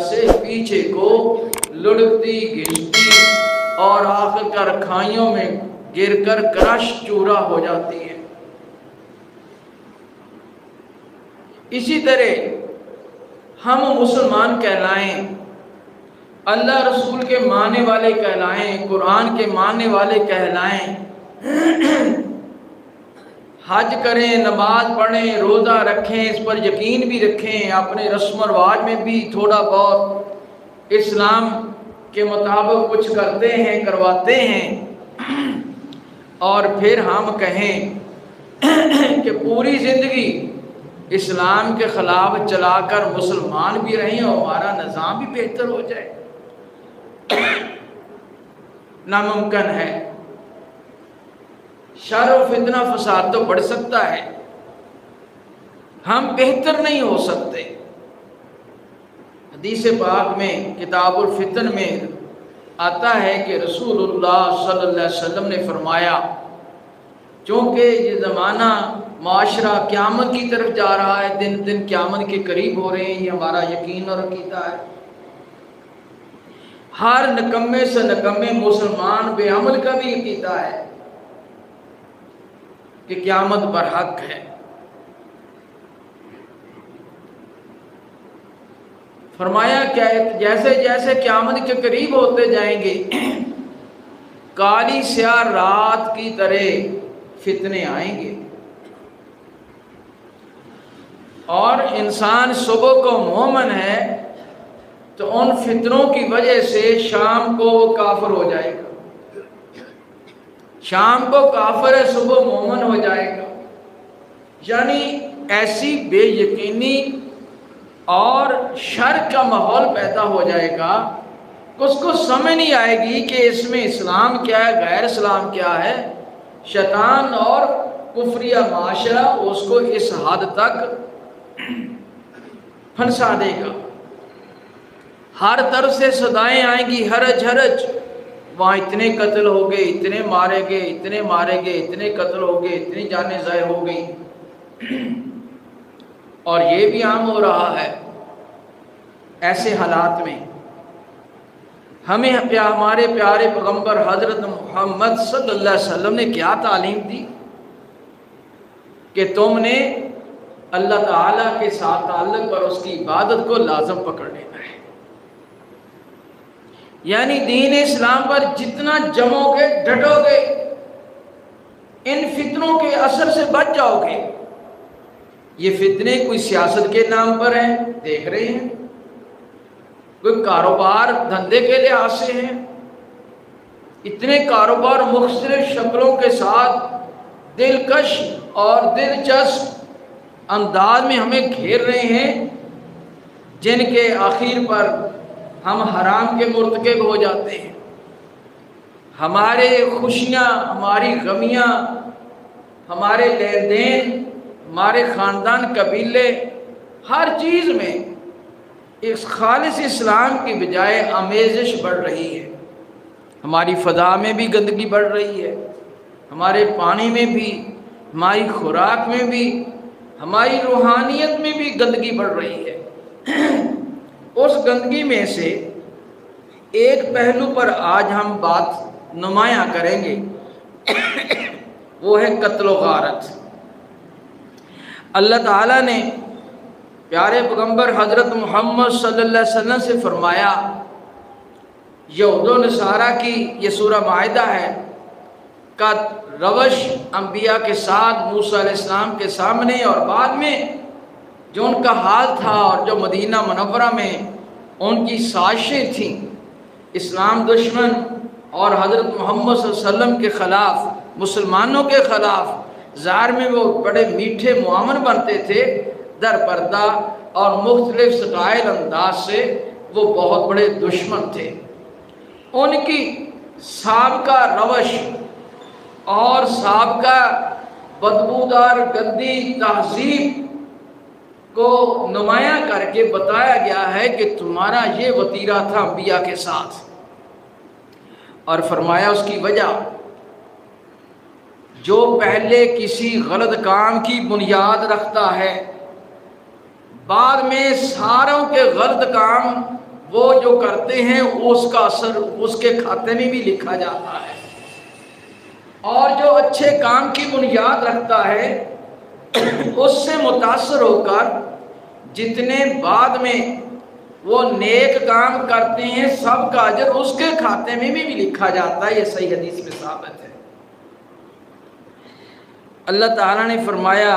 سے پیچھے کو لڑکتی گھستی اور آخر کار کھائیوں میں گر کر کرش چورا ہو جاتی ہے۔ اسی طرح ہم مسلمان کہلائیں، اللہ رسول کے ماننے والے کہلائیں، قرآن کے ماننے والے کہلائیں، حج کریں، نماز پڑھیں، روزہ رکھیں، اس پر یقین بھی رکھیں، اپنے رسم و رواج میں بھی تھوڑا بہت اسلام کے مطابق کچھ کرتے ہیں، کرواتے ہیں، اور پھر ہم کہیں کہ پوری زندگی اسلام کے خلاف چلا کر مسلمان بھی رہیں اور ہمارا نظام بھی بہتر ہو جائے، ناممکن ہے۔ شر و فتنہ فساد تو بڑھ سکتا ہے، ہم بہتر نہیں ہو سکتے۔ حدیث پاک میں کتاب الفتن میں آتا ہے کہ رسول اللہ صلی اللہ علیہ وسلم نے فرمایا، چونکہ یہ زمانہ معاشرہ قیامت کی طرف جا رہا ہے، دن دن قیامت کے قریب ہو رہے ہیں، یہ ہمارا یقین اور عقیدہ ہے۔ ہر نکمے سے نکمے مسلمان بے عمل کا بھی عقیدہ ہے کہ قیامت برحق ہے۔ فرمایا کہ جیسے جیسے قیامت کے قریب ہوتے جائیں گے، کالی سیاہ رات کی طرح فتنے آئیں گے، اور انسان صبح کو مومن ہے تو ان فتنوں کی وجہ سے شام کو وہ کافر ہو جائے گا، شام کو کافر ہے، صبح مومن ہو جائے گا۔ یعنی ایسی بے یقینی اور شر کا ماحول پیدا ہو جائے گا کہ اس کو سمجھ نہیں آئے گی کہ اس میں اسلام کیا ہے، غیر اسلام کیا ہے۔ شیطان اور کفریہ معاشرہ اس کو اس حد تک پھنسا دے گا۔ ہر طرف سے صدائیں آئیں گی، حرج حرج، وہاں اتنے قتل ہو گئے، اتنے مارے گئے، اتنے مارے گئے، اتنے قتل ہو گئے، اتنی جانیں ضائع ہو گئی، اور یہ بھی عام ہو رہا ہے۔ ایسے حالات میں ہمیں ہمارے پیارے پیغمبر حضرت محمد صلی اللہ علیہ وسلم نے کیا تعلیم دی کہ تم نے اللہ تعالیٰ کے ساتھ تعلق پر اس کی عبادت کو لازم پکڑ لینا ہے۔ یعنی دین اسلام پر جتنا جمو گے، ڈٹو گے، ان فتنوں کے اثر سے بچ جاؤ گے۔ یہ فتنے کوئی سیاست کے نام پر ہیں، دیکھ رہے ہیں، کوئی کاروبار دھندے کے لحاظ سے ہیں، اتنے کاروبار مختلف شکلوں کے ساتھ دلکش اور دلچسپ انداز میں ہمیں گھیر رہے ہیں، جن کے آخر پر ہم حرام کے مرتکب ہو جاتے ہیں۔ ہمارے خوشیاں، ہماری غمیاں، ہمارے لین دین، ہمارے خاندان، قبیلے، ہر چیز میں اس خالص اسلام کی بجائے آمیزش بڑھ رہی ہے۔ ہماری فضا میں بھی گندگی بڑھ رہی ہے، ہمارے پانی میں بھی، ہماری خوراک میں بھی، ہماری روحانیت میں بھی گندگی بڑھ رہی ہے۔ اس گندگی میں سے ایک پہلو پر آج ہم بات نمایاں کریں گے، وہ ہے قتل و غارت۔ اللہ تعالیٰ نے پیارے پیغمبر حضرت محمد صلی اللہ علیہ وسلم سے فرمایا، یہود و نصارہ کی یہ سورہ مائدہ ہے کا روش انبیاء کے ساتھ موسیٰ علیہ السلام کے سامنے، اور بعد میں جو ان کا حال تھا اور جو مدینہ منورہ میں ان کی سازشیں تھیں اسلام دشمن اور حضرت محمد صلی اللہ علیہ وسلم کے خلاف، مسلمانوں کے خلاف، ظاہر میں وہ بڑے میٹھے معامن بنتے تھے، در پردہ اور مختلف سٹائل انداز سے وہ بہت بڑے دشمن تھے۔ ان کی سابقہ روش اور سابقہ بدبودار گندی تہذیب کو نمایاں کر کے بتایا گیا ہے کہ تمہارا یہ وتیرہ تھا انبیاء کے ساتھ، اور فرمایا اس کی وجہ، جو پہلے کسی غلط کام کی بنیاد رکھتا ہے بعد میں ساروں کے غلط کام وہ جو کرتے ہیں اس کا اثر اس کے کھاتے میں بھی لکھا جاتا ہے، اور جو اچھے کام کی بنیاد رکھتا ہے اس سے متاثر ہو کر جتنے بعد میں وہ نیک کام کرتے ہیں سب کا اجر اس کے کھاتے میں بھی لکھا جاتا ہے۔ یہ صحیح حدیث میں ثابت ہے۔ اللہ تعالیٰ نے فرمایا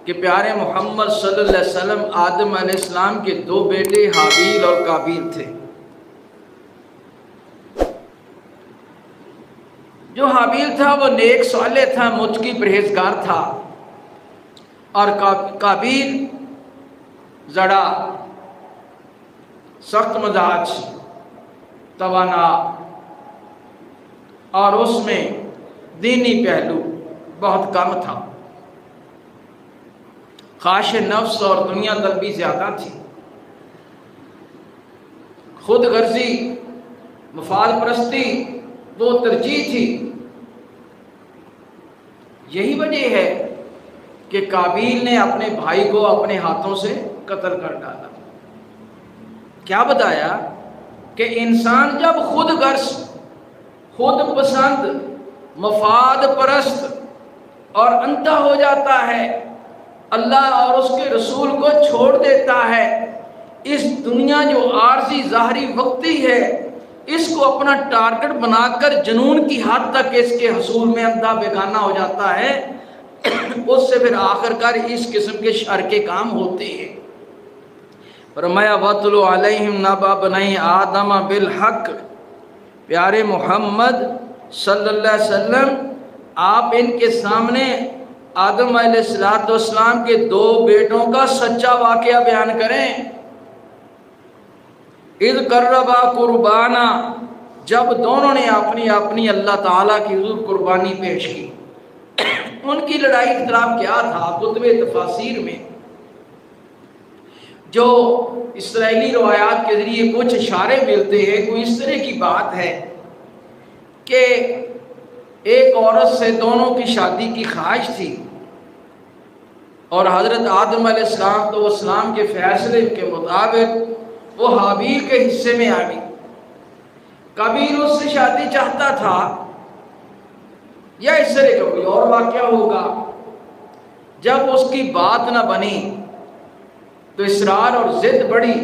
کہ پیارے محمد صلی اللہ علیہ وسلم آدم علیہ السلام کے دو بیٹے حابیل اور قابیل تھے۔ جو حابیل تھا وہ نیک صالح تھا، متقی پرہیزگار تھا، اور قابیل زڑا، سخت مزاج، توانا، اور اس میں دینی پہلو بہت کم تھا، خواہش نفس اور دنیا طلبی زیادہ تھی، خود غرضی، مفاد پرستی وہ ترجیح تھی۔ یہی وجہ ہے کہ قابیل نے اپنے بھائی کو اپنے ہاتھوں سے قتل کر ڈالا۔ کیا بتایا کہ انسان جب خود غرض، خود پسند، مفاد پرست اور اندھا ہو جاتا ہے، اللہ اور اس کے رسول کو چھوڑ دیتا ہے، اس دنیا جو عارضی ظاہری وقتی ہے اس کو اپنا ٹارگٹ بنا کر جنون کی حد تک اس کے حصول میں اندھا بیگانہ ہو جاتا ہے، اس سے پھر آخر کار اس قسم کے شر کے کام ہوتے ہیں۔ فرمایا وَاتْلُ عَلَيْهِمْ نَبَأَ ابْنَيْ آدَمَ بِالْحَقِّ، پیارے محمد صلی اللہ علیہ وسلم آپ ان کے سامنے آدم علیہ السلام کے دو بیٹوں کا سچا واقعہ بیان کریں۔ اِذْ قَرَّبَا قُرْبَانًا، جب دونوں نے اپنی اللہ تعالیٰ کی حضور قربانی پیش کی۔ ان کی لڑائی اختلاف کیا تھا؟ کتب تفاسیر میں جو اسرائیلی روایات کے ذریعے کچھ اشارے ملتے ہیں، کوئی اس طرح کی بات ہے کہ ایک عورت سے دونوں کی شادی کی خواہش تھی، اور حضرت آدم علیہ السلام کے فیصلے کے مطابق وہ حابیل کے حصے میں آ گئی۔ قابیل اس سے شادی چاہتا تھا، یا اس طرح کا کوئی اور واقعہ ہوگا۔ جب اس کی بات نہ بنی تو اصرار اور ضد بڑی،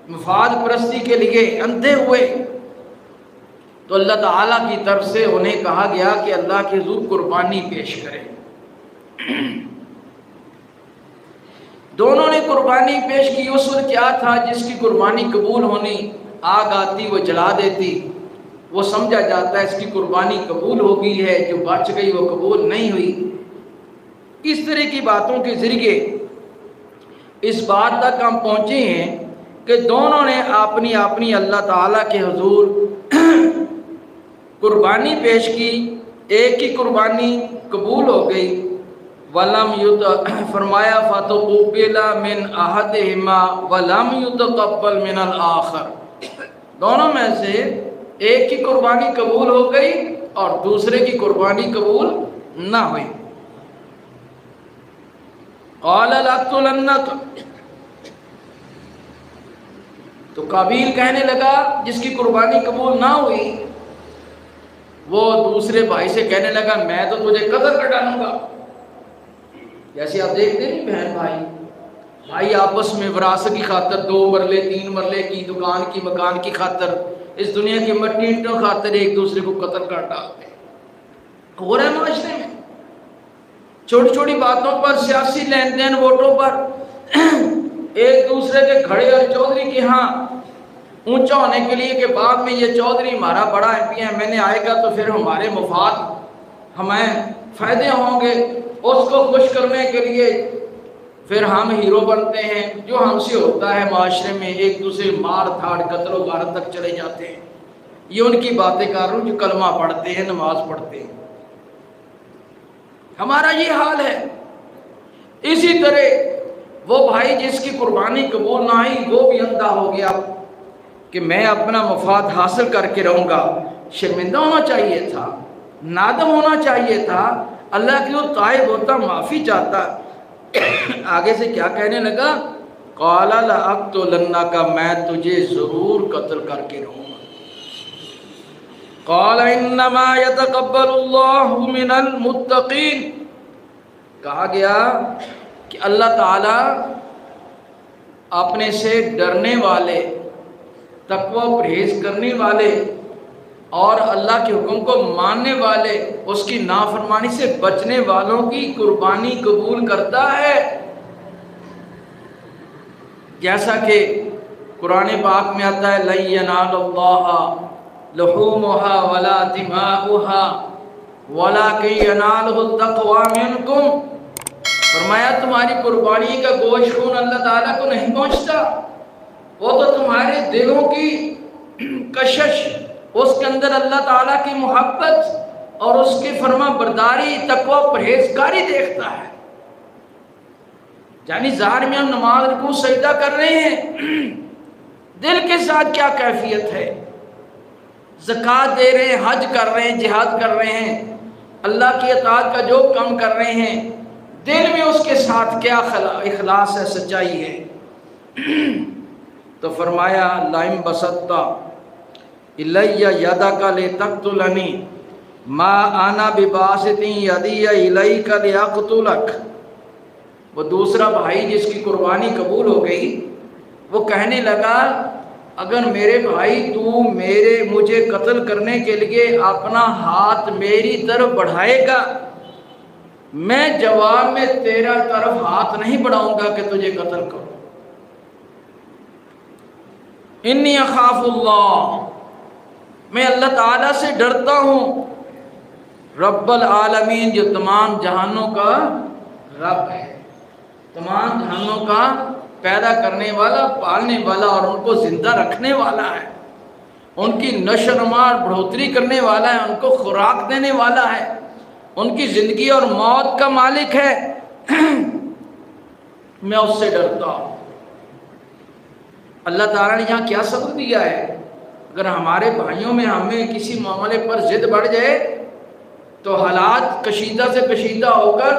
مفاد پرستی کے لیے اندھے ہوئے، تو اللہ تعالیٰ کی طرف سے انہیں کہا گیا کہ اللہ کے حضور قربانی پیش کرے۔ دونوں نے قربانی پیش کی۔ اس وقت کیا تھا؟ جس کی قربانی قبول ہونی، آگ آتی وہ جلا دیتی، وہ سمجھا جاتا ہے اس کی قربانی قبول ہو گئی ہے، جو بچ گئی وہ قبول نہیں ہوئی۔ اس طرح کی باتوں کے ذریعے اس بات تک ہم پہنچے ہیں کہ دونوں نے اپنی اللہ تعالیٰ کے حضور قربانی پیش کی، ایک کی قربانی قبول ہو گئی۔ وَلَمْ فرمایا فَتُقُبِّلَ مِنْ أَحَدِهِمَا وَلَمْ يُتَقَبَّلْ مِنَ الْآخَرِ، دونوں میں سے ایک کی قربانی قبول ہو گئی اور دوسرے کی قربانی قبول نہ ہوئی۔ قَالَ لَأَقْتُلَنَّكَ، تو قابیل کہنے لگا جس کی قربانی قبول نہ ہوئی، وہ دوسرے بھائی سے کہنے لگا میں تو تجھے قتل کر ڈالوں گا۔ جیسے آپ دیکھتے نہیں بہن بھائی آپس میں وراثت کی خاطر 2 مرلے 3 مرلے کی دکان کی مکان کی خاطر، اس دنیا کی مٹی اینٹوں خاطر ایک دوسرے کو قتل کر ڈالتے ہیں۔ ہو رہا ہے معاشرے میں چھوٹی چھوٹی باتوں پر، سیاسی لین دین، ووٹوں پر، ایک دوسرے کے کھڑے اور چودھری کے ہاں اونچا ہونے کے لیے کہ بعد میں یہ چودھری ہمارا بڑا ایم پی ایم این اے آئے گا تو پھر ہمارے مفاد، ہمیں فائدے ہوں گے، اس کو خوش کرنے کے لیے پھر ہم ہیرو بنتے ہیں۔ جو ہم سے ہوتا ہے معاشرے میں، ایک دوسرے مار دھاڑ قتل و غارت تک چلے جاتے ہیں۔ یہ ان کی باتیں کر رہا ہوں جو کلمہ پڑھتے ہیں، نماز پڑھتے ہیں۔ ہمارا یہ حال ہے۔ اسی طرح وہ بھائی جس کی قربانی قبول نہ آئی وہ بھی اندھا ہو گیا کہ میں اپنا مفاد حاصل کر کے رہوں گا۔ شرمندہ ہونا چاہیے تھا، نادم ہونا چاہیے تھا، اللہ کی وہ تائب ہوتا، معافی چاہتا۔ آگے سے کیا کہنے لگا قال لأقتلنک، میں تجھے ضرور قتل کر کے رہوں گا۔ قال انما يتقبل اللہ من المتقین، کہا گیا کہ اللہ تعالیٰ اپنے سے ڈرنے والے، تقوی پرہیز کرنے والے اور اللہ کے حکم کو ماننے والے، اس کی نافرمانی سے بچنے والوں کی قربانی قبول کرتا ہے۔ جیسا کہ قرآن پاک میں آتا ہے لَن يَنَالَ اللَّهَ لُحُومُهَا وَلَا دِمَاؤُهَا وَلَكِنْ يَنَالُهُ التَّقْوَىٰ مِنْكُمْ، فرمایا تمہاری قربانی کا گوشت خون اللہ تعالیٰ کو نہیں پہنچتا، وہ تو تمہارے دلوں کی کشش، اس کے اندر اللہ تعالیٰ کی محبت اور اس کی فرما برداری، تقوی پرہیزگاری دیکھتا ہے۔ یعنی ظاہر میں ہم نماز رکوع سجدہ کر رہے ہیں، دل کے ساتھ کیا کیفیت ہے؟ زکوٰۃ دے رہے ہیں، حج کر رہے ہیں، جہاد کر رہے ہیں، اللہ کی اطاعت کا جو کام کر رہے ہیں، دل میں اس کے ساتھ کیا اخلاص ہے، سچائی ہے؟ تو فرمایا لَئِن بَسَطتَ إِلَيَّ يَدَكَ لِتَقْتُلَنِي مَا أَنَا بِبَاسِطٍ يَدِيَ إِلَيْكَ لِأَقْتُلَكَ۔ وہ دوسرا بھائی جس کی قربانی قبول ہو گئی، وہ کہنے لگا اگر میرے بھائی تو مجھے قتل کرنے کے لیے اپنا ہاتھ میری طرف بڑھائے گا، میں جواب میں تیرا طرف ہاتھ نہیں بڑھاؤں گا کہ تجھے قتل کروں۔ انی اخاف اللہ، میں اللہ تعالیٰ سے ڈرتا ہوں، رب العالمین، جو تمام جہانوں کا رب ہے، تمام جہانوں کا پیدا کرنے والا، پالنے والا اور ان کو زندہ رکھنے والا ہے، ان کی نشو و نما بڑھوتری کرنے والا ہے، ان کو خوراک دینے والا ہے، ان کی زندگی اور موت کا مالک ہے، میں اس سے ڈرتا ہوں۔ اللہ تعالیٰ نے یہاں کیا سبق دیا ہے؟ اگر ہمارے بھائیوں میں ہمیں کسی معاملے پر ضد بڑھ جائے تو حالات کشیدہ سے کشیدہ ہو کر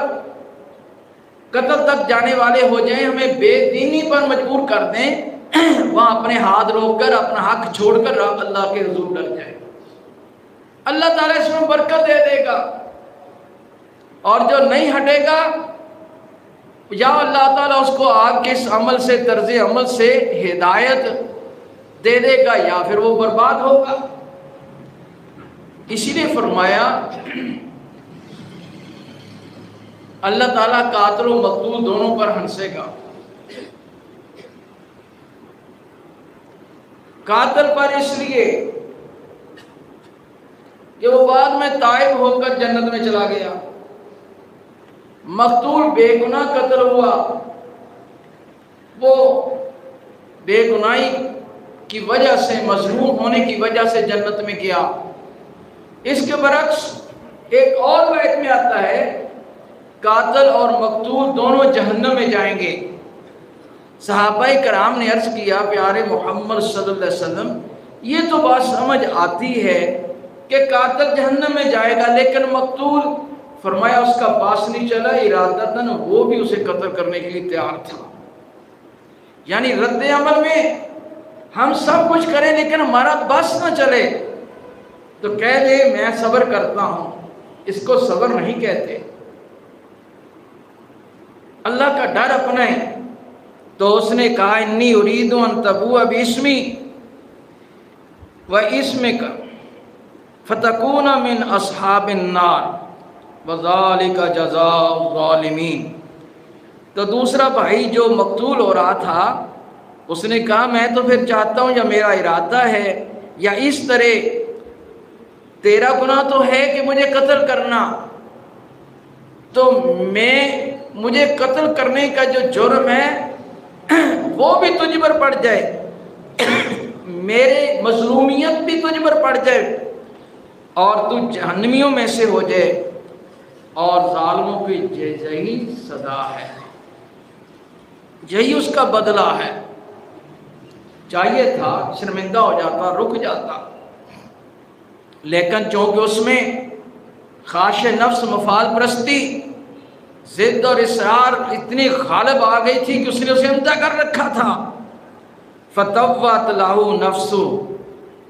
قتل تک جانے والے ہو جائیں، ہمیں بے دینی پر مجبور کر دیں، وہاں اپنے ہاتھ روک کر اپنا حق چھوڑ کر اللہ کے حضور ڈر جائے، اللہ تعالیٰ اس میں برکت دے دے گا، اور جو نہیں ہٹے گا یا اللہ تعالیٰ اس کو آپ کے اس عمل سے، طرز عمل سے ہدایت دے دے گا، یا پھر وہ برباد ہوگا۔ اسی لیے فرمایا اللہ تعالیٰ قاتل و مقتول دونوں پر ہنسے گا، قاتل پر اس لیے کہ وہ بعد میں تائب ہو کر جنت میں چلا گیا، مقتول بے گناہ قتل ہوا، وہ بے گناہی کی وجہ سے، مظلوم ہونے کی وجہ سے جنت میں گیا۔ اس کے برعکس ایک اور روایت میں آتا ہے قاتل اور مقتول دونوں جہنم میں جائیں گے۔ صحابہ کرام نے عرض کیا پیارے محمد صلی اللہ علیہ وسلم، یہ تو بات سمجھ آتی ہے کہ قاتل جہنم میں جائے گا، لیکن مقتول؟ فرمایا اس کا باس نہیں چلا، ارادتاً وہ بھی اسے قتل کرنے کے لیے تیار تھا۔ یعنی رد عمل میں ہم سب کچھ کریں لیکن ہمارا بس نہ چلے تو کہہ دے میں صبر کرتا ہوں، اس کو صبر نہیں کہتے۔ اللہ کا ڈر اپنائیں۔ تو اس نے کہا انی ارید ان تبوء باسمی واسمک فتکون من اصحاب النار وذالک جزاء الظالمین۔ تو دوسرا بھائی جو مقتول ہو رہا تھا اس نے کہا میں تو پھر چاہتا ہوں، یا میرا ارادہ ہے یا اس طرح، تیرا گناہ تو ہے کہ مجھے قتل کرنا، تو مجھے قتل کرنے کا جو جرم ہے وہ بھی تجھ پر پڑ جائے، میرے مظلومیت بھی تجھ پر پڑ جائے اور تو جہنمیوں میں سے ہو جائے، اور ظالموں کی یہی سزا ہے، یہی اس کا بدلہ ہے۔ چاہیے تھا شرمندہ ہو جاتا، رک جاتا، لیکن چونکہ اس میں خواہش نفس، مفاد پرستی، ضد اور اصرار اتنی غالب آ گئی تھی کہ اس نے اسے اندھا کر رکھا تھا. فطوت له نفس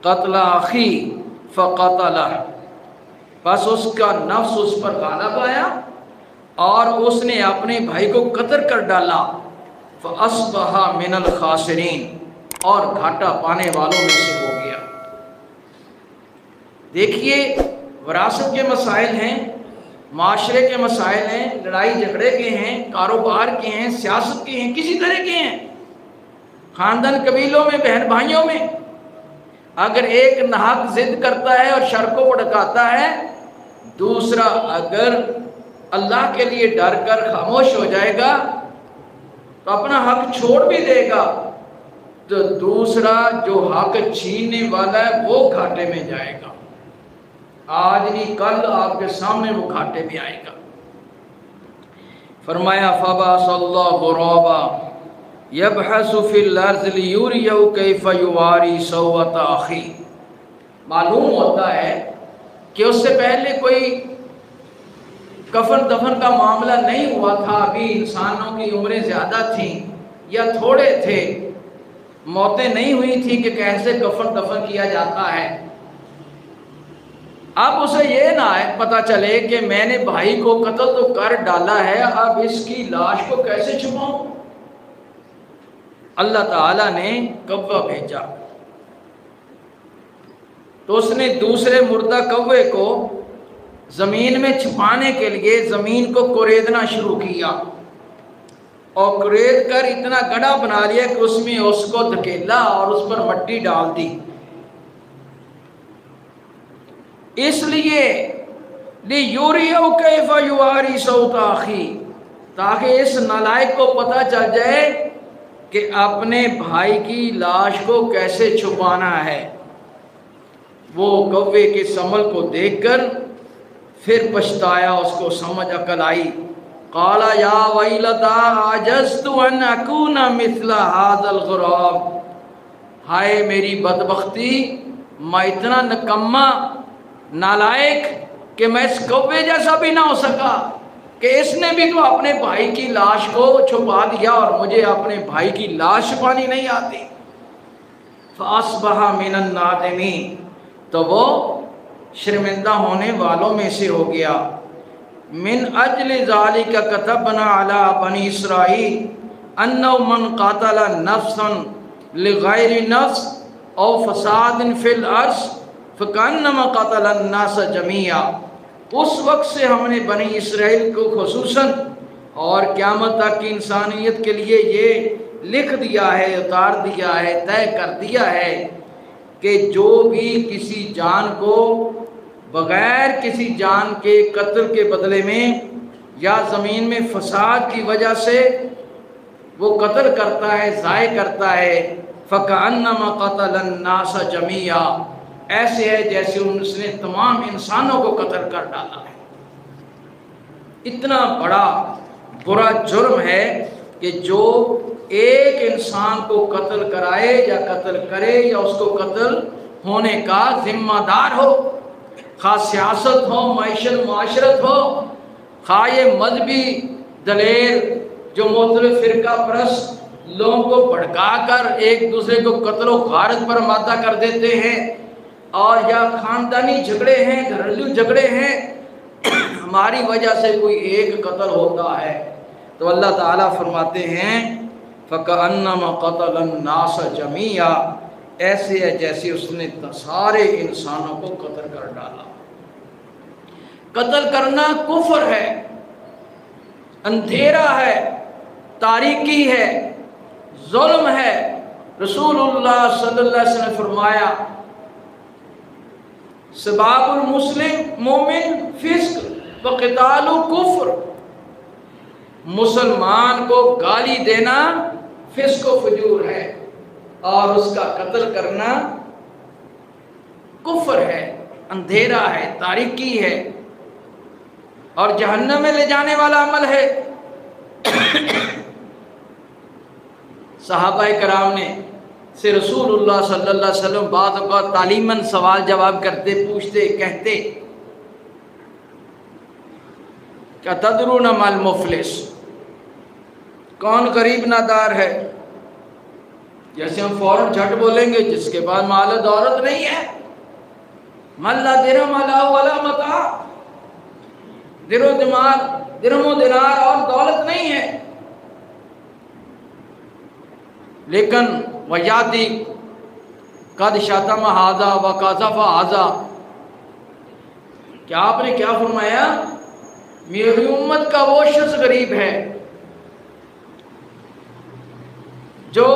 قتل اخی فقتلہ، بس اس کا نفس اس پر غالب آیا اور اس نے اپنے بھائی کو قتل کر ڈالا. فاصبح من الخاسرین، اور گھاٹا پانے والوں میں سے ہو گیا. دیکھیے وراثت کے مسائل ہیں، معاشرے کے مسائل ہیں، لڑائی جھگڑے کے ہیں، کاروبار کے ہیں، سیاست کے ہیں، کسی طرح کے ہیں، خاندان قبیلوں میں، بہن بھائیوں میں. اگر ایک ناحق ضد کرتا ہے اور شر کو بھڑکاتا ہے، دوسرا اگر اللہ کے لیے ڈر کر خاموش ہو جائے گا تو اپنا حق چھوڑ بھی دے گا، تو دوسرا جو حق چھیننے والا ہے وہ گھاٹے میں جائے گا. آج نہیں کل آپ کے سامنے وہ گھاٹے میں آئے گا. فرمایا فبعث اللہ غرابا یبحث فی الارض لیریہ کیف یواری سوءۃ اخی. معلوم ہوتا ہے کہ اس سے پہلے کوئی کفن دفن کا معاملہ نہیں ہوا تھا، ابھی انسانوں کی عمریں زیادہ تھیں یا تھوڑے تھے، موتیں نہیں ہوئی تھی کہ کیسے کفن دفن کیا جاتا ہے. اب اسے یہ نہ پتہ چلے کہ میں نے بھائی کو قتل تو کر ڈالا ہے، اب اس کی لاش کو کیسے چھپاؤں. اللہ تعالیٰ نے کوّا بھیجا تو اس نے دوسرے مردہ کوے کو زمین میں چھپانے کے لیے زمین کو کوریدنا شروع کیا، اور کورید کر اتنا گڑھا بنا لیا کہ اس میں اس کو دھکیلا اور اس پر مٹی ڈال دی. اس لیے لیوریہ کیف یواری سوءۃ اخی، تاکہ اس نالائق کو پتہ چل جائے کہ اپنے بھائی کی لاش کو کیسے چھپانا ہے. وہ کوے کے سمل کو دیکھ کر پھر پچھتایا، اس کو سمجھ عقل آئی. قال یا ویلتا عجزت ان اکون مثل هذا الغراب، ہائے میری بدبختی، میں اتنا نکما نالائق کہ میں اس کوے جیسا بھی نہ ہو سکا کہ اس نے بھی تو اپنے بھائی کی لاش کو چھپا دیا اور مجھے اپنے بھائی کی لاش چھپانی نہیں آتی. فاصبح من النادمین، تو وہ شرمندہ ہونے والوں میں سے ہو گیا. من اجل ذالک کتبنا علی بنی اسرائیل انہ من قاتل نفسا لغیر نفس او فساد فی الارض فکانما قتل الناس جمیعا. اس وقت سے ہم نے بنی اسرائیل کو خصوصاً اور قیامت تک کی انسانیت کے لیے یہ لکھ دیا ہے، اتار دیا ہے، طے کر دیا ہے کہ جو بھی کسی جان کو بغیر کسی جان کے قتل کے بدلے میں یا زمین میں فساد کی وجہ سے وہ قتل کرتا ہے، ضائع کرتا ہے، فَكَأَنَّمَا قَتَلَ النَّاسَ جَمِيعًا، ایسے ہے جیسے اس نے تمام انسانوں کو قتل کر ڈالا ہے. اتنا بڑا برا جرم ہے کہ جو ایک انسان کو قتل کرائے یا قتل کرے یا اس کو قتل ہونے کا ذمہ دار ہو، خواہ سیاست ہو، معیشت معاشرت ہو، خواہ یہ مذہبی دلیر جو مختلف فرقہ پرست لوگوں کو بھڑکا کر ایک دوسرے کو قتل و غارت پر آمادہ کر دیتے ہیں، اور یا خاندانی جھگڑے ہیں، گھریلو جھگڑے ہیں، ہماری وجہ سے کوئی ایک قتل ہوتا ہے تو اللہ تعالیٰ فرماتے ہیں فَكَأَنَّمَا قَتَلَ النَّاسَ جَمِيعًا، ایسے ہے جیسے اس نے سارے انسانوں کو قتل کر ڈالا. قتل کرنا کفر ہے، اندھیرا ہے، تاریکی ہے، ظلم ہے. رسول اللہ صلی اللہ علیہ وسلم نے فرمایا سباب المسلم مومن فسق وقتال کفر، مسلمان کو گالی دینا فسق و فجور ہے اور اس کا قتل کرنا کفر ہے، اندھیرا ہے، تاریکی ہے اور جہنم میں لے جانے والا عمل ہے. صحابہ کرام نے سے رسول اللہ صلی اللہ علیہ وسلم بعض اوقات تعلیماً سوال جواب کرتے، پوچھتے، کہتے کہ تدرون مل مفلس، کون غریب نادار ہے؟ جیسے ہم فوراً جھٹ بولیں گے جس کے پاس مال و دولت نہیں ہے، من لا درہم لہ ولا متاع، درہم و دینار اور دولت نہیں ہے، لیکن ویاتی قد شتم ھذا وقذف ھذا، کیا آپ نے کیا فرمایا؟ میری امت کا وہ شخص غریب ہے جو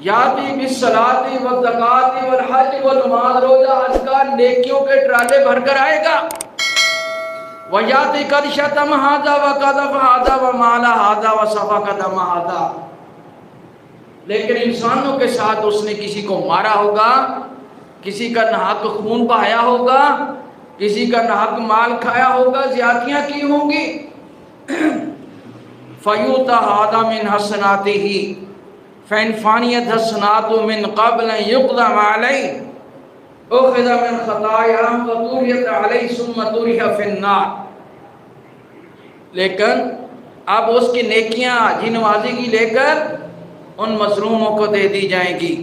یاتی بالصلاۃ والزکوٰۃ والحج والنماز، روزہ حج کا نیکیوں کے ٹرالے بھر کر آئے گا، ویاتی قد شتم ھذا وقذف ھذا ومال ھذا وسفک دم ھذا، لیکن انسانوں کے ساتھ اس نے کسی کو مارا ہوگا، کسی کا ناحق خون بہایا ہوگا، کسی کا ناحق مال کھایا ہوگا، زیادتیاں کی ہوں گی، فیؤتی ھذا من حسناتہ فإن فانیت حسناتہ من قبل ان یقدم علیہ اخذ من خطایاہم فطرحت علیہ ثم طرح فی النار، لیکن اب اس کی نیکیاں جی نوازی لے کر ان مظلوموں کو دے دی جائیں گی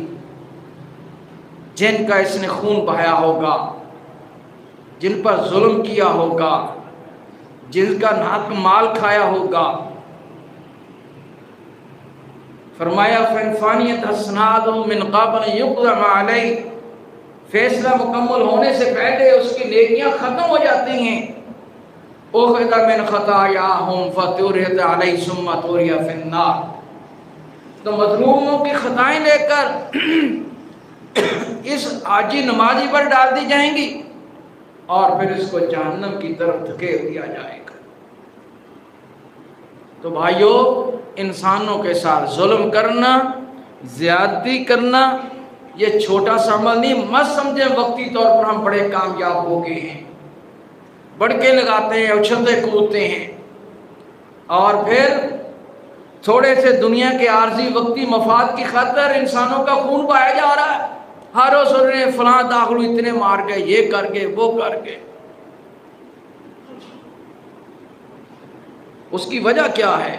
جن کا اس نے خون بہایا ہوگا، جن پر ظلم کیا ہوگا، جن کا ناحق مال کھایا ہوگا۔ فرمایا فإن فانیت حسناتہ من قبل یقدم علیہ، فیصلہ مکمل ہونے سے پہلے اس کی نیکیاں ختم ہو جاتی ہیں، اخذ من خطایاہم فطرحت علیہ ثم طرح فی النار، تو مظلوموں کی خطائیں لے کر اس حاجی نمازی پر ڈال دی جائیں گی اور پھر اس کو جہنم کی طرف دھکیل دیا جائے گا۔ تو بھائیو، انسانوں کے ساتھ ظلم کرنا، زیادتی کرنا، یہ چھوٹا سا عمل نہیں، مت سمجھیں وقتی طور پر ہم بڑے کامیاب ہو گئے ہیں، بڑکے لگاتے ہیں، اچھلتے کودتے ہیں، اور پھر تھوڑے سے دنیا کے عارضی وقتی مفاد کی خاطر انسانوں کا خون بہایا جا رہا ہے، ہر روز انہیں فلاں داخلو اتنے مار گئے، یہ کر گئے، وہ کر گئے۔ اس کی وجہ کیا ہے؟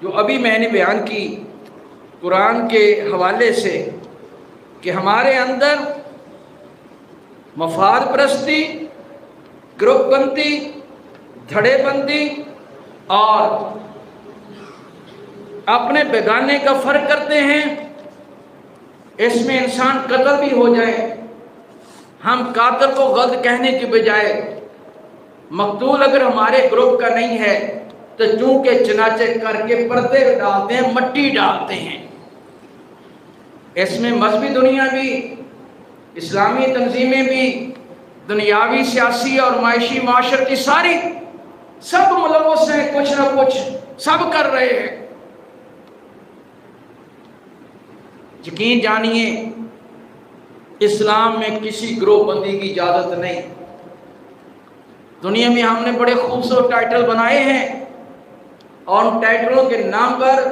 جو ابھی میں نے بیان کی قرآن کے حوالے سے کہ ہمارے اندر مفاد پرستی، گروپ بندی، دھڑے بندی اور اپنے بیگانے کا فرق کرتے ہیں، اس میں انسان قتل بھی ہو جائے، ہم قاتل کو غلط کہنے کی بجائے مقتول اگر ہمارے گروپ کا نہیں ہے تو چونکہ چنانچہ کر کے پردے ڈالتے ہیں، مٹی ڈالتے ہیں۔ اس میں مذہبی دنیا بھی، اسلامی تنظیمیں بھی، دنیاوی سیاسی اور معاشی معاشرتی ساری سب ملوث ہیں، کچھ نہ کچھ سب کر رہے ہیں۔ یقین جانیے اسلام میں کسی گروہ بندی کی اجازت نہیں۔ دنیا میں ہم نے بڑے خوبصورت ٹائٹل بنائے ہیں اور ان ٹائٹلوں کے نام پر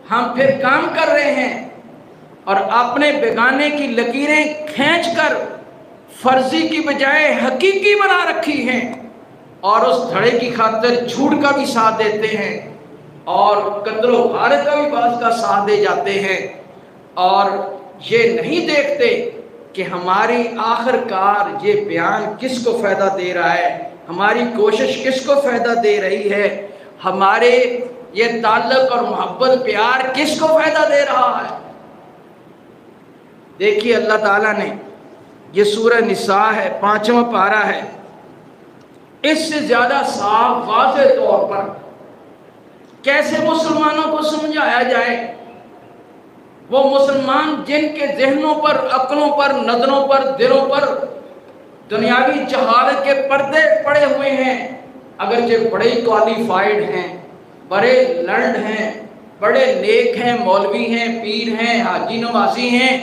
ہم پھر کام کر رہے ہیں اور اپنے بیگانے کی لکیریں کھینچ کر فرضی کی بجائے حقیقی بنا رکھی ہیں، اور اس دھڑے کی خاطر جھوٹ کا بھی ساتھ دیتے ہیں اور قتل و غارت کا بھی بعض کا ساتھ دے جاتے ہیں، اور یہ نہیں دیکھتے کہ ہماری آخر کار یہ بیان کس کو فائدہ دے رہا ہے، ہماری کوشش کس کو فائدہ دے رہی ہے، ہمارے یہ تعلق اور محبت پیار کس کو فائدہ دے رہا ہے۔ دیکھیے اللہ تعالیٰ نے یہ سورہ نساء ہے، 5واں پارہ ہے، اس سے زیادہ صاف واضح طور پر کیسے مسلمانوں کو سمجھایا جائے، وہ مسلمان جن کے ذہنوں پر، عقلوں پر، نظروں پر، دلوں پر دنیاوی جہالت کے پردے پڑے ہوئے ہیں، اگرچہ بڑے کوالیفائیڈ ہیں، بڑے لرنڈ ہیں، بڑے نیک ہیں، مولوی ہیں، پیر ہیں، حاجی نمازی ہیں،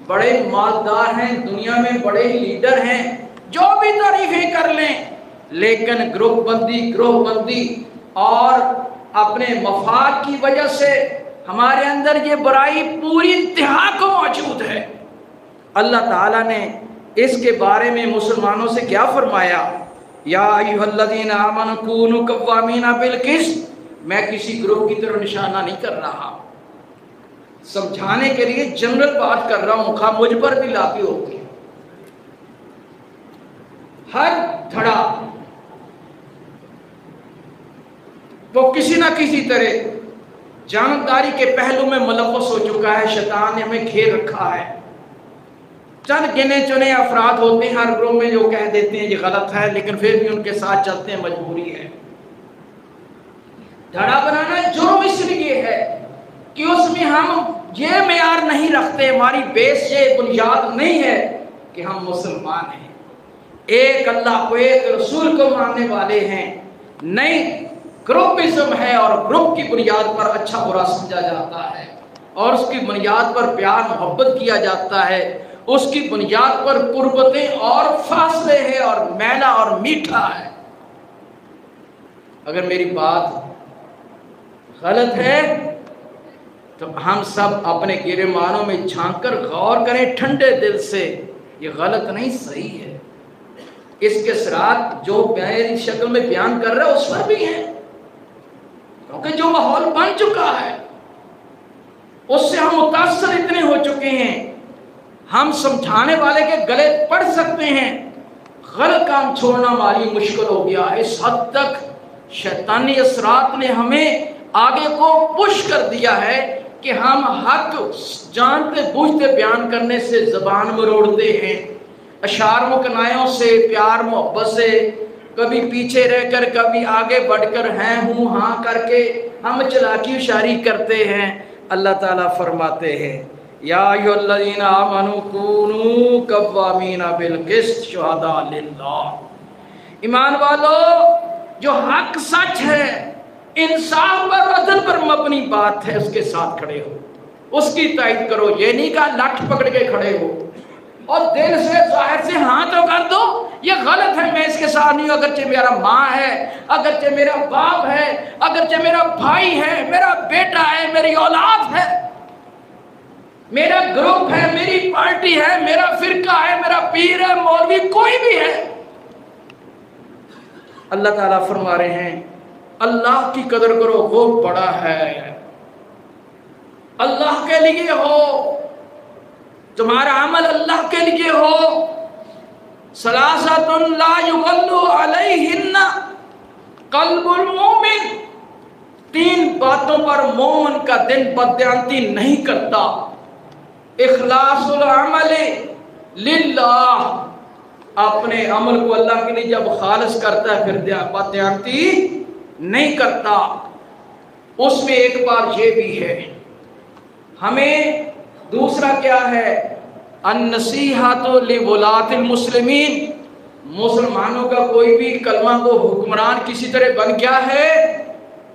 بڑے مالدار ہیں، دنیا میں بڑے لیڈر ہیں، جو بھی تعریفیں کر لیں، لیکن گروہ بندی اور اپنے مفاد کی وجہ سے ہمارے اندر یہ برائی پوری انتہا کو موجود ہے۔ اللہ تعالیٰ نے اس کے بارے میں مسلمانوں سے کیا فرمایا؟ یا ایھا الذین آمنوا کونوا قوامین بالقسط، میں کسی گروہ کی طرف نشانہ نہیں کر رہا، سمجھانے کے لیے جنرل بات کر رہا ہوں، خواہ مجھ پر بھی لاگو ہوتی ہے۔ ہر دھڑا وہ کسی نہ کسی طرح جانبداری کے پہلو میں ملوث ہو چکا ہے، شیطان نے ہمیں گھیر رکھا ہے۔ چند گنے چنے افراد ہوتے ہیں ہر گروہ میں جو کہہ دیتے ہیں یہ غلط ہے، لیکن پھر بھی ان کے ساتھ چلتے ہیں، مجبوری ہے۔ دھڑا بنانا جرم اس لیے ہے کہ اس میں ہم یہ معیار نہیں رکھتے، ہماری بیس یہ بنیاد نہیں ہے کہ ہم مسلمان ہیں، ایک اللہ کو ایک رسول کو ماننے والے ہیں، نہیں، گروپزم ہے، اور گروپ کی بنیاد پر اچھا برا سمجھا جاتا ہے، اور اس کی بنیاد پر پیار محبت کیا جاتا ہے، اس کی بنیاد پر قربتیں اور فاصلے ہیں، اور میلا اور میٹھا ہے۔ اگر میری بات غلط ہے تو ہم سب اپنے گریبانوں میں جھانک کر غور کریں ٹھنڈے دل سے، یہ غلط نہیں، صحیح ہے۔ اس کے ساتھ جو میری شکل میں بیان کر رہا ہے اس پر بھی ہے، کیونکہ جو ماحول بن چکا ہے اس سے ہم متاثر اتنے ہو چکے ہیں، ہم سمجھانے والے کے گلے پڑ سکتے ہیں، غلط کام چھوڑنا ہماری مشکل ہو گیا۔ اس حد تک شیطانی اثرات نے ہمیں آگے کو پش کر دیا ہے کہ ہم حق جانتے بوجھتے بیان کرنے سے زبان مروڑتے ہیں، اشعار مکنایوں سے، پیار محبت سے، کبھی پیچھے رہ کر کبھی آگے بڑھ کر ہیں ہوں ہاں کر کے ہم چلاکی اشاری کرتے ہیں۔ اللہ تعالیٰ فرماتے ہیں یا ایھا الذین آمنوا کونوا قوامین بالقسط شہداء للہ، ایمان والو جو حق سچ ہے، انصاف اور عدل پر مبنی بات ہے، اس کے ساتھ کھڑے ہو، اس کی تائید کرو، یہ نہیں کہا لٹھ پکڑ کے کھڑے ہو اور دل سے ظاہر سے ہاں تو کر دو یہ غلط ہے، میں اس کے ساتھ نہیں ہوں، اگرچہ میرا ماں ہے، اگرچہ میرا باپ ہے، اگرچہ میرا بھائی ہے، میرا بیٹا ہے، میری اولاد ہے، میرا گروپ ہے، میری پارٹی ہے، میرا فرقہ ہے، میرا پیر ہے، مولوی کوئی بھی ہے۔ اللہ تعالیٰ فرما رہے ہیں اللہ کی قدر کرو، وہ بڑا ہے، اللہ کے لیے ہو، تمہارا عمل اللہ کے لیے ہو۔ ثلاثۃ لا یغل علیہن قلب المومن، تین باتوں پر مومن کا دل بددیانتی نہیں کرتا۔ اخلاص العمل للہ، اپنے عمل کو اللہ کے لیے جب خالص کرتا ہے پھر بددیانتی نہیں کرتا۔ اس میں ایک بار یہ بھی ہے، ہمیں دوسرا کیا ہے، النصیحۃ لولاۃ المسلمین، مسلمانوں کا کوئی بھی کلمہ کو حکمران کسی طرح بن گیا ہے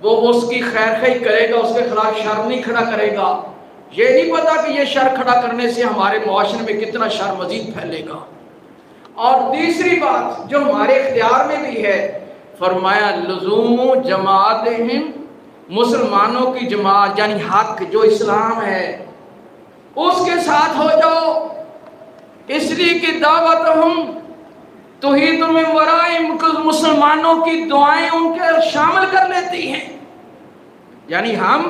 وہ اس کی خیر خواہی کرے گا، اس کے خلاف شر نہیں کھڑا کرے گا، یہ نہیں پتا کہ یہ شر کھڑا کرنے سے ہمارے معاشرے میں کتنا شر مزید پھیلے گا۔ اور تیسری بات جو ہمارے اختیار میں بھی ہے، فرمایا لزوم جماعتہم، مسلمانوں کی جماعت یعنی حق جو اسلام ہے اس کے ساتھ ہو جاؤ، اس لیے کہ دعوت ہم توحید من ورائہم، مسلمانوں کی دعائیں ان کے شامل کر لیتی ہیں، یعنی ہم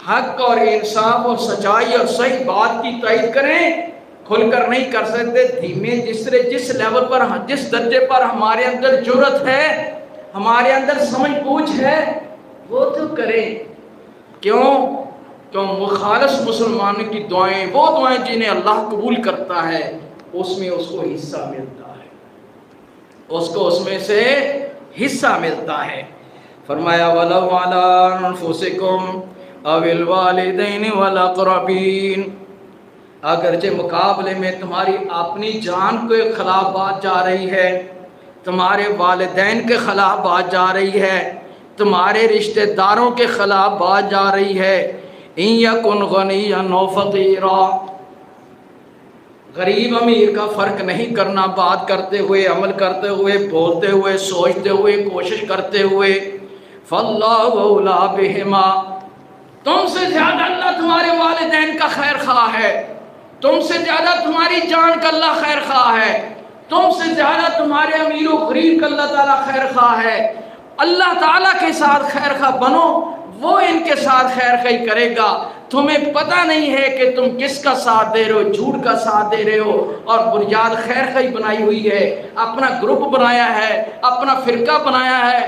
حق اور انصاف اور سچائی اور صحیح بات کی تائید کریں، کھل کر نہیں کر سکتے، دھیمے جس لیول پر جس درجے پر ہمارے اندر جرأت ہے، ہمارے اندر سمجھ بوجھ ہے وہ تو کریں۔ کیوں مخالص مسلمانوں کی دعائیں، وہ دعائیں جنہیں اللہ قبول کرتا ہے، اس میں اس کو حصہ ملتا ہے، اس کو اس میں سے حصہ ملتا ہے۔ فرمایا وَلَوْ عَلَىٰ أَنفُسِكُمْ أَوِ الْوَالِدَيْنِ وَالْأَقْرَبِينَ، اگرچہ مقابلے میں تمہاری اپنی جان کے خلاف بات جا رہی ہے، تمہارے والدین کے خلاف بات جا رہی ہے، تمہارے رشتہ داروں کے خلاف بات جا رہی ہے، إِن يَكُنْ غَنِيًّا أَوْ فَقِيرًا، غریب امیر کا فرق نہیں کرنا، بات کرتے ہوئے، عمل کرتے ہوئے، بولتے ہوئے، سوچتے ہوئے، کوشش کرتے ہوئے، فَاللَّهُ أَوْلَىٰ بِهِمَا، تم سے زیادہ اللہ تمہارے والدین کا خیر خواہ ہے، تم سے زیادہ تمہاری جان کا اللہ خیر خواہ ہے، تم سے زیادہ تمہارے امیر و غریب کا اللہ تعالیٰ خیر خواہ ہے۔ اللہ تعالیٰ کے ساتھ خیر خواہ بنو، وہ ان کے ساتھ خیر خواہی کرے گا۔ تمہیں پتہ نہیں ہے کہ تم کس کا ساتھ دے رہے ہو، جھوٹ کا ساتھ دے رہے ہو، اور بنیاد خیر خواہی بنائی ہوئی ہے، اپنا گروپ بنایا ہے، اپنا فرقہ بنایا ہے،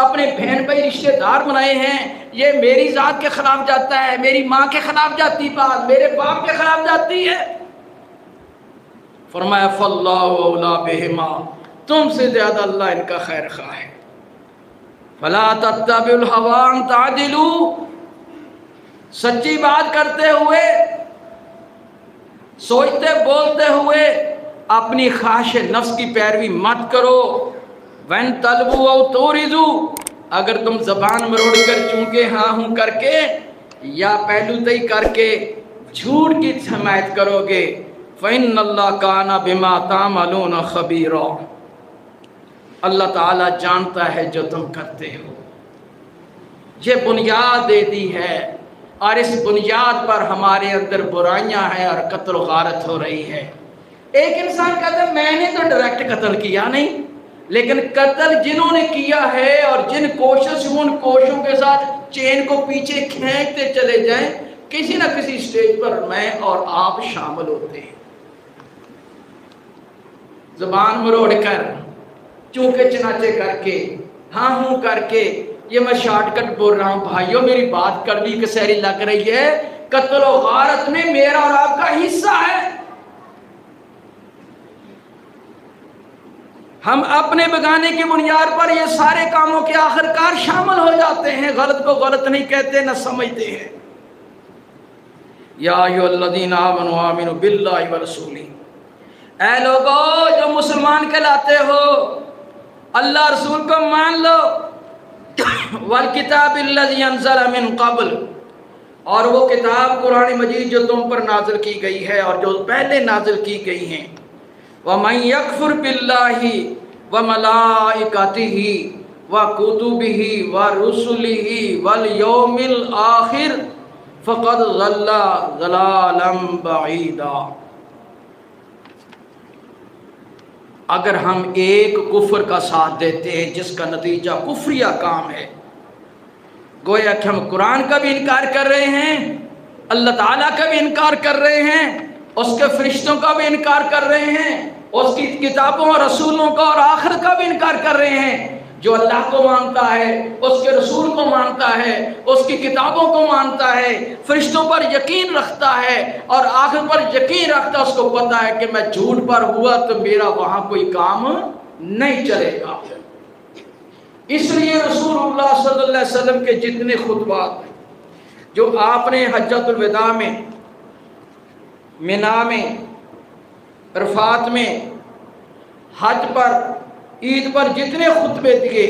اپنے بہن بھائی رشتہ دار بنائے ہیں۔ یہ میری ذات کے خلاف جاتا ہے، میری ماں کے خلاف جاتی بات، میرے باپ کے خلاف جاتی ہے۔ فرمایا فاللہ اولیٰ بہما، تم سے زیادہ اللہ ان کا خیر خواہ ہے۔ فلا تتبعوا الہویٰ ان تعدلوا، سچی بات کرتے ہوئے، سوچتے بولتے ہوئے اپنی خواہش نفس کی پیروی مت کرو۔ وَإِن تَلْوُوا أَوْ تُعْرِضُوا، اگر تم زبان مروڑ کر چونکہ ہاں ہوں کر کے یا پہلو تئی کر کے جھوٹ کی حمایت کرو گے، فَإِنَّ اللَّهَ كَانَ بِمَا تَعْمَلُونَ خَبِيرًا، اللہ تعالیٰ جانتا ہے جو تم کرتے ہو۔ یہ بنیاد دے دی ہے، اور اس بنیاد پر ہمارے اندر برائیاں ہیں اور قتل و غارت ہو رہی ہے۔ ایک انسان کہتا ہے میں نے تو ڈائریکٹ قتل کیا نہیں، لیکن قتل جنہوں نے کیا ہے اور جن کوششوں سے ان کوششوں کے ساتھ چین کو پیچھے کھینچتے چلے جائیں، کسی نہ کسی سٹیج پر میں اور آپ شامل ہوتے ہیں۔ زبان مروڑ کر، چونکے چناچے کر کے، ہاں ہوں کر کے، یہ میں شارٹ کٹ بول رہا ہوں بھائیوں، میری بات کڑوی کسیری لگ رہی ہے، قتل و غارت میں میرا اور آپ کا حصہ ہے۔ ہم اپنے بگانے کی بنیاد پر یہ سارے کاموں کے آخرکار شامل ہو جاتے ہیں، غلط کو غلط نہیں کہتے نہ سمجھتے ہیں۔ یا ایھا الذین آمنوا آمنوا باللہ ورسولہ، اے لوگو جو مسلمان کہلاتے ہو، اللہ رسول کو مان لو، والکتاب الذی انزل من قبل، اور وہ کتاب قرآن مجید جو تم پر نازل کی گئی ہے اور جو پہلے نازل کی گئی ہیں۔ وَمَن يَكْفُرْ بِاللَّهِ وَمَلَائِكَتِهِ وَكُتُبِهِ وَرُسُلِهِ وَالْيَوْمِ الْآخِرِ فَقَدْ ضَلَّ ضَلَالًا بَعِيدًا، اگر ہم ایک کفر کا ساتھ دیتے ہیں جس کا نتیجہ کفریہ کام ہے، گویا کہ ہم قرآن کا بھی انکار کر رہے ہیں، اللہ تعالیٰ کا بھی انکار کر رہے ہیں، اس کے فرشتوں کا بھی انکار کر رہے ہیں، اس کی کتابوں اور رسولوں کا اور آخرت کا بھی انکار کر رہے ہیں۔ جو اللہ کو مانتا ہے، اس کے رسول کو مانتا ہے، اس کی کتابوں کو مانتا ہے، فرشتوں پر یقین رکھتا ہے اور آخرت پر یقین رکھتا ہے، اس کو پتا ہے کہ میں جھوٹ پر ہوا تو میرا وہاں کوئی کام نہیں چلے گا۔ اس لیے رسول اللہ صلی اللہ علیہ وسلم کے جتنے خطبات جو آپ نے حجۃ الوداع میں، منا میں، عرفات میں، حج پر، عید پر جتنے خطبے دیے،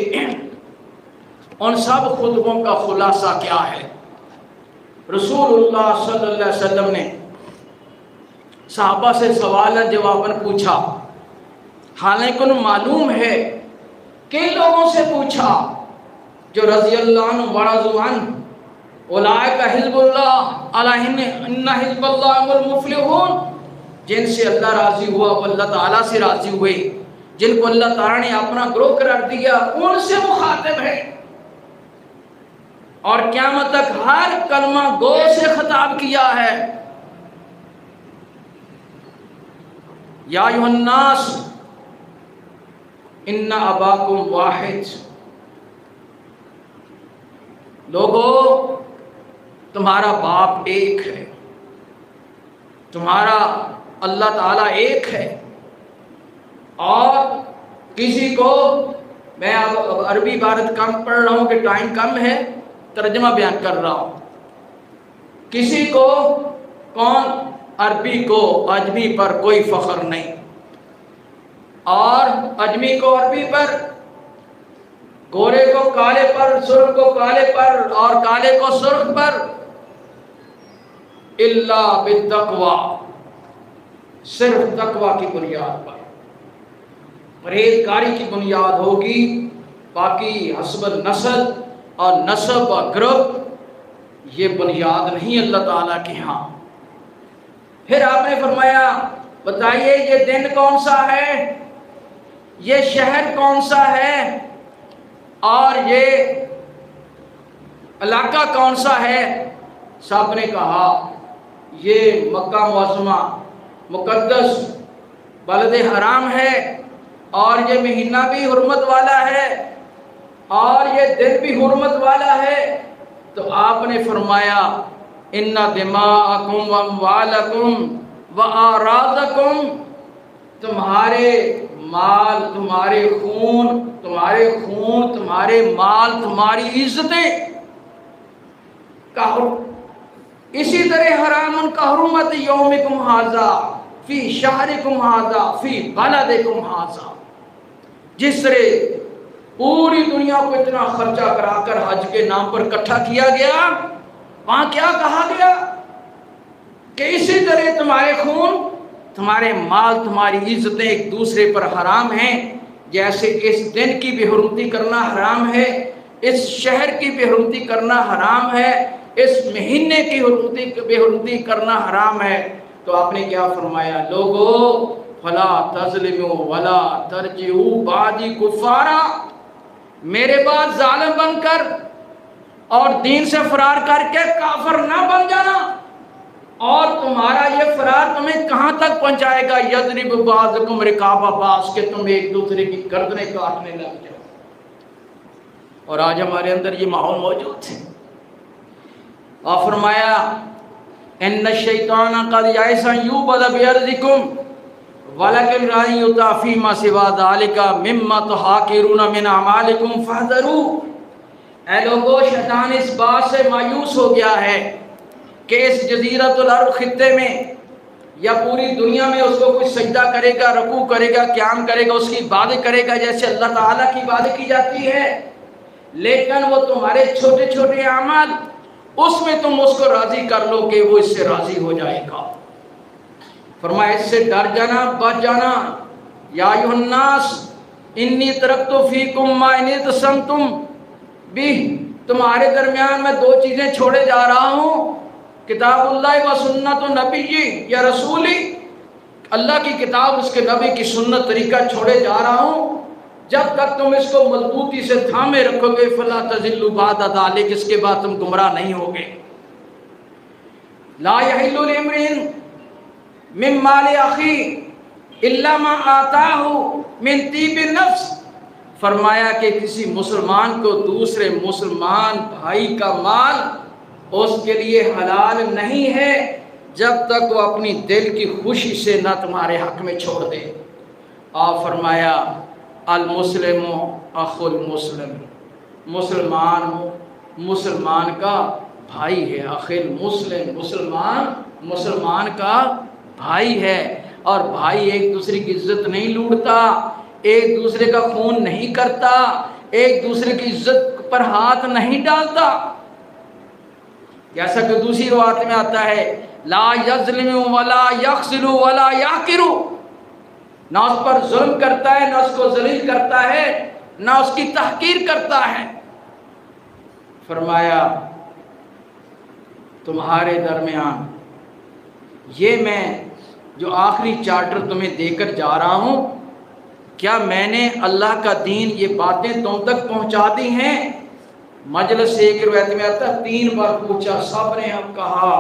ان سب خطبوں کا خلاصہ کیا ہے؟ رسول اللہ صلی اللہ علیہ وسلم نے صحابہ سے سوال جواباً پوچھا، حالانکہ انہیں معلوم ہے کئی لوگوں سے پوچھا جو رضی اللہ عنہ ورضوا عنہ، اولئک حزب اللہ الا ان حزب اللہ هم المفلحون، جن سے اللہ راضی ہوا وہ اللہ تعالیٰ سے راضی ہوئے، جن کو اللہ تعالیٰ نے اپنا گروہ قرار دیا ان سے مخاطب ہے، اور قیامت تک ہر کلمہ گو سے خطاب کیا ہے۔ یا ایھا الناس ان اباکم واحد، لوگو تمہارا باپ ایک ہے، تمہارا اللہ تعالیٰ ایک ہے، اور کسی کو، میں اب عربی عبارت کم پڑھ رہا ہوں کہ ٹائم کم ہے، ترجمہ بیان کر رہا ہوں، کسی کو، کون؟ عربی کو اجمی پر کوئی فخر نہیں، اور اجمی کو عربی پر، گورے کو کالے پر، سرخ کو کالے پر، اور کالے کو سرخ پر، الا بالتقوی، صرف تقوی کی بنیاد پر، پرہیزگاری کی بنیاد ہوگی، باقی حسب النسل اور نسب اور گروپ یہ بنیاد نہیں اللہ تعالیٰ کے ہاں۔ پھر آپ نے فرمایا بتائیے یہ دن کون سا ہے، یہ شہر کون سا ہے، اور یہ علاقہ کون سا ہے؟ سب نے کہا یہ مکہ معظمہ مقدس بلد حرام ہے، اور یہ مہینہ بھی حرمت والا ہے، اور یہ دن بھی حرمت والا ہے۔ تو آپ نے فرمایا ان دماءکم واموالکم واعراضکم، تمہارے مال، تمہارے خون، تمہارے مال، تمہاری عزتیں اسی طرح حرام کا حرمت یومکم ھذا فی شہرکم ھذا فی بلدکم ھذا۔ جس طرح پوری دنیا کو اتنا خرچہ کرا کر حج کے نام پر اکٹھا کیا گیا، وہاں کیا کہا گیا کہ اسی طرح تمہارے خون، تمہارے مال، تمہاری عزتیں ایک دوسرے پر حرام ہیں، جیسے اس دن کی بے حرمتی کرنا حرام ہے، اس شہر کی بے حرمتی کرنا حرام ہے، اس مہینے کی بے حرمتی کرنا حرام ہے۔ تو آپ نے کیا فرمایا؟ لوگو فلا تظلموا ولا ترجعوا بعدی کفارا، میرے بعد ظالم بن کر اور دین سے فرار کر کے کافر نہ بن جانا، اور تمہارا یہ فرار تمہیں کہاں تک پہنچائے گا؟ یضرب بعضکم رقاب بعض، کہ تم ایک دوسرے کی گردنیں کاٹنے لگ جاؤ۔ اور آج ہمارے اندر یہ ماحول موجود ہے۔ اور فرمایا ان الشیطان قد یئس ان یعبد بارضکم ولکن لا یطاع فیما سوى ذلک مما تحاقرون من اعمالکم فاحذروا۔ اے لوگو، شیطان اس بات سے مایوس ہو گیا ہے کہ اس جزیرۃ العرب خطے میں یا پوری دنیا میں اس کو کوئی سجدہ کرے گا، رکوع کرے گا، قیام کرے گا، اس کی عبادت کرے گا جیسے اللہ تعالیٰ کی عبادت کی جاتی ہے، لیکن وہ تمہارے چھوٹے چھوٹے اعمال، اس میں تم اس کو راضی کر لو کہ وہ اس سے راضی ہو جائے گا۔ فرمایا اس سے ڈر جانا، بچ جانا۔ یا ایھا الناس انی ترکت فیکم ما ان اعتصمتم بہ، تمہارے درمیان میں دو چیزیں چھوڑے جا رہا ہوں، کتاب اللہ و سنت نبی یا رسولی، اللہ کی کتاب، اس کے نبی کی سنت، طریقہ چھوڑے جا رہا ہوں۔ جب تک تم اس کو مضبوطی سے تھامے رکھو گے فلا تضلوا بعد ذلک، اس کے بعد تم گمراہ نہیں ہوگے۔ لا یحل لامرئ من مال اخی الا ما آتاہ من طیب النفس، فرمایا کہ کسی مسلمان کو دوسرے مسلمان بھائی کا مال اس کے لیے حلال نہیں ہے جب تک وہ اپنی دل کی خوشی سے نہ تمہارے حق میں چھوڑ دے۔ اور فرمایا المسلم اخو المسلم، مسلمان کا بھائی ہے، اخ المسلم، مسلمان کا بھائی ہے، اور بھائی ایک دوسرے کی عزت نہیں لوٹتا، ایک دوسرے کا خون نہیں کرتا، ایک دوسرے کی عزت پر ہاتھ نہیں ڈالتا، جیسا کہ دوسری روایت میں آتا ہے لا یظلم ولا یخذل ولا یحقر، نہ اس پر ظلم کرتا ہے، نہ اس کو ذلیل کرتا ہے، نہ اس کی تحقیر کرتا ہے۔ فرمایا تمہارے درمیان یہ میں جو آخری چارٹر تمہیں دے کر جا رہا ہوں، کیا میں نے اللہ کا دین یہ باتیں تم تک پہنچا دی ہیں؟ مجلس سے ایک روایت میں آتا ہے 3 بار پوچھا، سب نے ہم کہا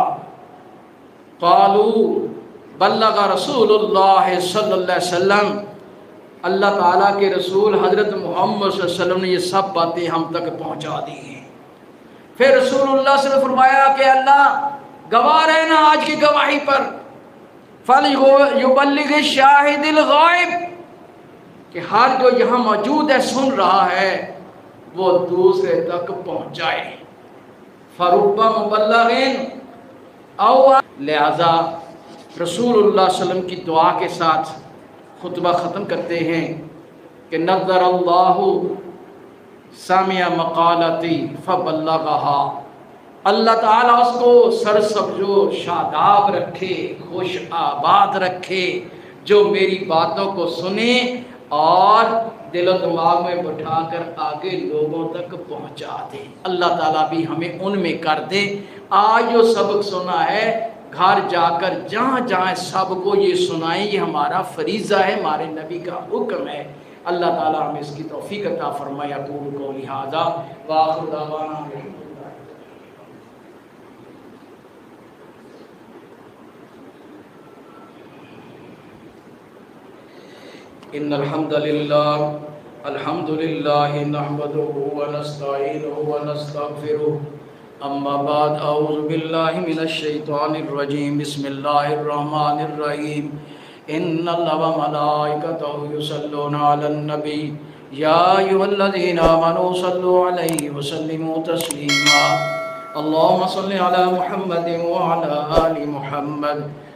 قالوا بلغ رسول اللہ صلی اللہ علیہ وسلم، اللہ تعالیٰ کے رسول حضرت محمد صلی اللہ علیہ وسلم نے یہ سب باتیں ہم تک پہنچا دی ہیں۔ پھر رسول اللہ صلی اللہ علیہ وسلم نے فرمایا کہ اللہ گواہ رہنا آج کی گواہی پر، فَلْيُبَلِّغِ الشَّاهِدِ الْغَائِبِ، کہ ہر جو یہاں موجود ہے سن رہا ہے وہ دوسرے تک پہنچائے۔ فَرُبَّ مُبَلَّغٍ او، لہذا رسول اللہ صلی اللہ علیہ وسلم کی دعا کے ساتھ خطبہ ختم کرتے ہیں کہ نظر اللہ سامع مقالتی فبلغها، اللہ تعالیٰ اس کو سرسبز و شاداب رکھے، خوش آباد رکھے، جو میری باتوں کو سنے اور دل و دماغ میں بٹھا کر آگے لوگوں تک پہنچا دے۔ اللہ تعالیٰ بھی ہمیں ان میں کر دے۔ آج جو سبق سنا ہے گھر جا کر جہاں جہاں سب کو یہ سنائیں، یہ ہمارا فریضہ ہے، ہمارے نبی کا حکم ہے۔ اللہ تعالیٰ ہمیں اس کی توفیق عطا فرمائے۔ اقول قولی ھذا وآخر دعوانا ان الحمد للہ نحمده ونستعینه ونستغفره اما بعد اعوذ باللہ من الشیطان الرجیم بسم اللہ الرحمن الرحیم ان اللہ وملائکتہ یصلون علی النبی یا ایھا الذین آمنوا صلوا علیہ وسلموا تسلیما اللہم صل علی محمد وعلی آل محمد